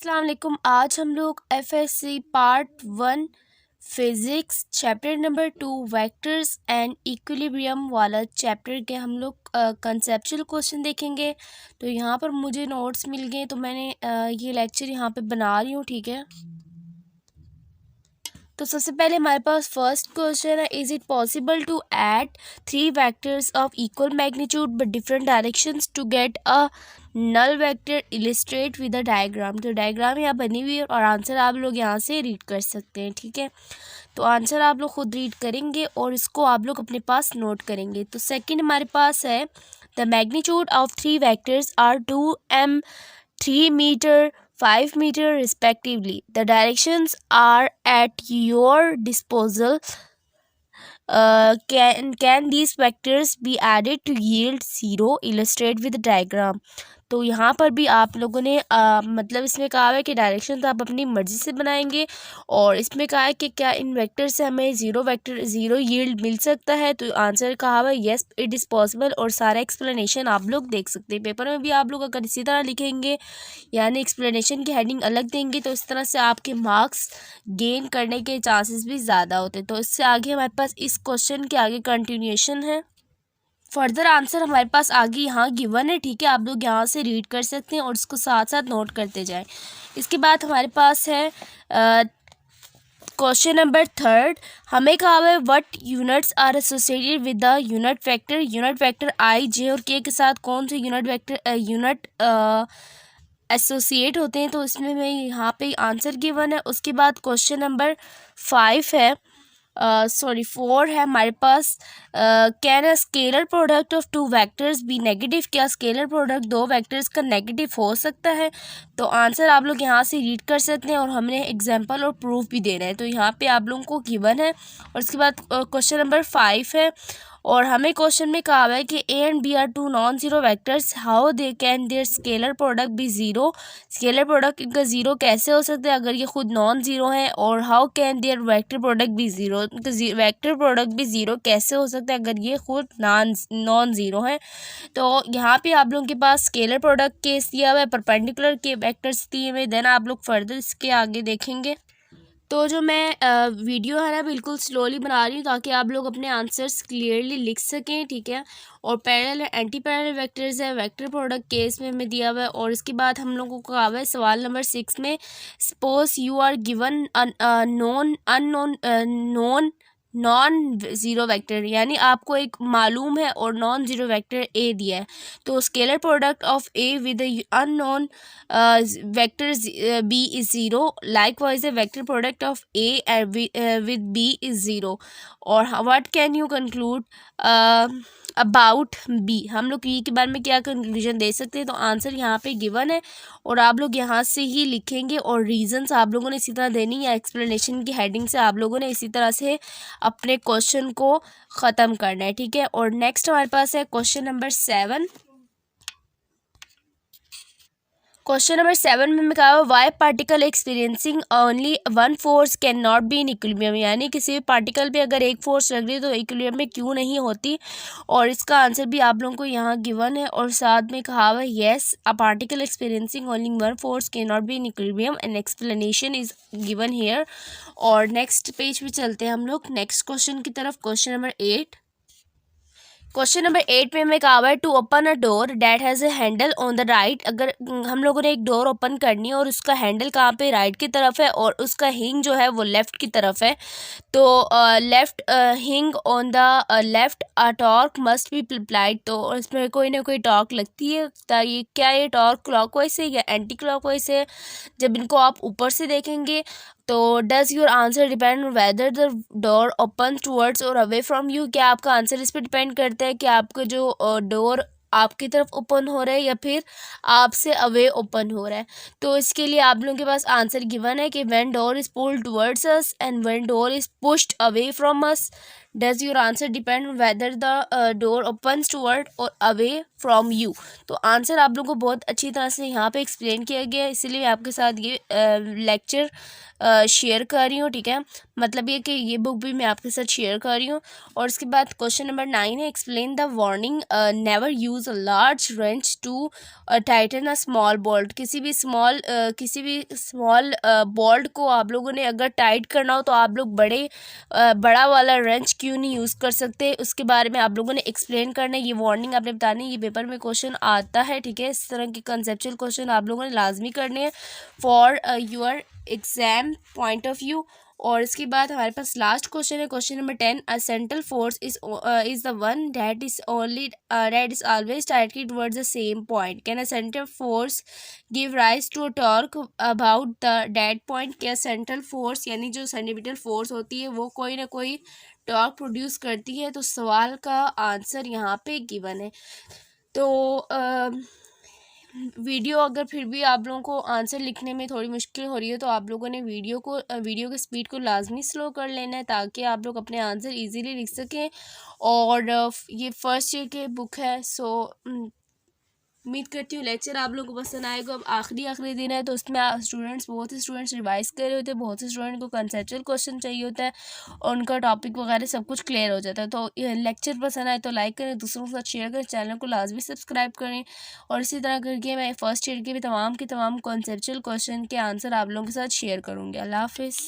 अस्सलाम वालेकुम। आज हम लोग FSc part 1 physics chapter number 2 vectors and equilibrium वाला चैप्टर के हम लोग कंसेप्चुअल क्वेश्चन देखेंगे। तो यहाँ पर मुझे नोट्स मिल गए तो मैंने ये लेक्चर यहाँ पे बना रही हूँ, ठीक है। तो सबसे पहले हमारे पास फर्स्ट क्वेश्चन है, is it possible to add 3 vectors of equal magnitude but different directions to get a null vector, illustrate with a diagram. तो डायग्राम यहाँ बनी हुई है और आंसर आप लोग यहाँ से रीड कर सकते हैं, ठीक है। तो आंसर आप लोग खुद रीड करेंगे और इसको आप लोग अपने पास नोट करेंगे। तो सेकंड हमारे पास है, the magnitude of 3 vectors are 2m, 3 meter, 5 meter respectively. The directions are at your disposal. Can these vectors be added to yield 0? Illustrate with diagram. तो यहाँ पर भी आप लोगों ने मतलब इसमें कहा है कि डायरेक्शन आप अपनी मर्ज़ी से बनाएंगे और इसमें कहा है कि क्या इन वेक्टर से हमें ज़ीरो यील्ड मिल सकता है। तो आंसर कहा हुआ है येस इट इज़ पॉसिबल और सारा एक्सप्लेनेशन आप लोग देख सकते हैं। पेपर में भी आप लोग अगर इसी तरह लिखेंगे यानी एक्सप्लेनेशन की हेडिंग अलग देंगे तो इस तरह से आपके मार्क्स गेन करने के चांसेस भी ज़्यादा होते हैं। तो इससे आगे हमारे पास इस क्वेश्चन के आगे कंटिन्यूएशन है। फर्दर आंसर हमारे पास आगे यहाँ गिवन है, ठीक है। आप लोग यहाँ से रीड कर सकते हैं और इसको साथ साथ नोट करते जाएं। इसके बाद हमारे पास है क्वेश्चन नंबर 3। हमें कहा हुआ है what units are associated with the unit vector I, J और के साथ कौन से यूनिट एसोसिएट होते हैं। तो इसमें मैं यहाँ पे आंसर गिवन है। उसके बाद क्वेश्चन नंबर 5 है 4 है हमारे पास, can a scalar product of 2 vectors be negative. क्या स्केलर प्रोडक्ट 2 वेक्टर्स का नेगेटिव हो सकता है। तो आंसर आप लोग यहाँ से रीड कर सकते हैं और हमने एग्जांपल और प्रूफ भी देना है। तो यहाँ पे आप लोगों को गिवन है। और उसके बाद क्वेश्चन नंबर 5 है और हमें क्वेश्चन में कहा हुआ है कि A and B are 2 non zero vectors, how they can their scalar product be zero. Scalar product इनका ज़ीरो कैसे हो सकता है अगर ये खुद नॉन ज़ीरो है। और how can their vector product be zero, vector product भी ज़ीरो कैसे हो सकता है अगर ये खुद नॉन ज़ीरो है। तो यहाँ पे आप लोगों के पास स्केलर प्रोडक्ट केस दिया हुआ है, परपेंडिकुलर के वेक्टर्स दिए हुए, देन आप लोग फर्दर इसके आगे देखेंगे। तो जो मैं वीडियो है ना बिल्कुल स्लोली बना रही हूँ ताकि आप लोग अपने आंसर्स क्लियरली लिख सकें, ठीक है। और पैरेलल एंटी पैरेलल वेक्टर्स है, वेक्टर प्रोडक्ट केस में हमें दिया हुआ है। और इसके बाद हम लोगों को कहा हुआ है सवाल नंबर 6 में, suppose you are given non zero vector, यानी आपको एक मालूम है और नॉन ज़ीरो वेक्टर ए दिया है। तो scalar product of A with unknown vector B is zero, likewise vector product of A with B is zero. और what can you conclude about B, हम लोग ई के बारे में क्या कंक्लूजन दे सकते हैं। तो आंसर यहाँ पे गिवन है और आप लोग यहाँ से ही लिखेंगे और रीजंस आप लोगों ने इसी तरह देनी या एक्सप्लेनेशन की हेडिंग से आप लोगों ने इसी तरह से अपने क्वेश्चन को ख़त्म करना है, ठीक है। और नेक्स्ट हमारे पास है क्वेश्चन नंबर 7। क्वेश्चन नंबर 7 में मैं कहा why particle experiencing only one force can not be in equilibrium, यानी किसी भी पार्टिकल पे अगर एक फोर्स लग रही है तो इक्विलिब्रियम में क्यों नहीं होती। और इसका आंसर भी आप लोगों को यहाँ गिवन है और साथ में कहा हुआ है yes a particle experiencing only one force can not be in equilibrium and explanation is given here. और नेक्स्ट पेज पे चलते हैं हम लोग नेक्स्ट क्वेश्चन की तरफ। Question number 8। क्वेश्चन नंबर 8 में हमें कहा हुआ है to open a door that has a handle on the right. अगर हम लोगों ने एक डोर ओपन करनी है और उसका हैंडल कहाँ पे, राइट की तरफ है और उसका हिंग जो है वो लेफ़्ट की तरफ है। तो लेफ़्ट हिंग on the left a torque must be applied. तो इसमें कोई ना कोई टॉर्क लगती है। ये क्या ये टॉर्क क्लॉकवाइज है या एंटी क्लॉकवाइज है। जब इनको आप ऊपर से देखेंगे तो does your answer depend whether the door open towards और अवे फ्रॉम यू। क्या आपका आंसर इस पर डिपेंड करता है कि आपका जो डोर आपकी तरफ ओपन हो रहा है या फिर आपसे अवे ओपन हो रहा है। तो इसके लिए आप लोगों के पास आंसर गिवन है कि when door is pulled towards us and when door is pushed away from us. Does your answer depend whether the door opens toward और अवे फ्रॉम यू। तो आंसर आप लोगों को बहुत अच्छी तरह से यहाँ पे एक्सप्लेन किया गया है, इसीलिए मैं आपके साथ ये लेक्चर शेयर कर रही हूँ, ठीक है। मतलब ये कि ये बुक भी मैं आपके साथ शेयर कर रही हूँ। और उसके बाद क्वेश्चन नंबर 9 है, explain the warning never use a large wrench to tighten a small bolt. किसी भी स्मॉल बोल्ट को आप लोगों ने अगर टाइट करना हो तो आप लोग बड़ा वाला रेंच क्यों नहीं यूज़ कर सकते, उसके बारे में आप लोगों ने एक्सप्लेन करना है। ये वार्निंग आपने बतानी है, ये पेपर में क्वेश्चन आता है, ठीक है। इस तरह के कंसेप्चुअल क्वेश्चन आप लोगों ने लाजमी करने हैं for your exam point of view. और इसके बाद हमारे पास लास्ट क्वेश्चन है, question number 10, a central force is the one that is always directed towards the same point. Can a central force give rise to a torque about the that point. क्या central force यानी जो centripetal force होती है वो कोई ना कोई torque produce करती है। तो सवाल का आंसर यहाँ पे गिवन है। तो वीडियो अगर फिर भी आप लोगों को आंसर लिखने में थोड़ी मुश्किल हो रही है तो आप लोगों ने वीडियो की स्पीड को लाजमी स्लो कर लेना है, ताकि आप लोग अपने आंसर इजीली लिख सकें। और ये फर्स्ट ईयर की बुक है, सो उम्मीद करती हूँ लेक्चर आप लोगों को पसंद आएगा। अब आखिरी दिन है तो उसमें बहुत से स्टूडेंट्स रिवाइज कर रहे होते हैं, बहुत से स्टूडेंट को कंसेप्चुअल क्वेश्चन चाहिए होता है और उनका टॉपिक वगैरह सब कुछ क्लियर हो जाता है। तो ये लेक्चर पसंद आए तो लाइक करें, दूसरों के साथ शेयर करें, चैनल को लाजमी सब्सक्राइब करें। और इसी तरह करके मैं फर्स्ट ईयर के भी तमाम कंसेप्चुअल क्वेश्चन के आंसर आप लोगों के साथ शेयर करूँगी। अल्लाह हाफिज़।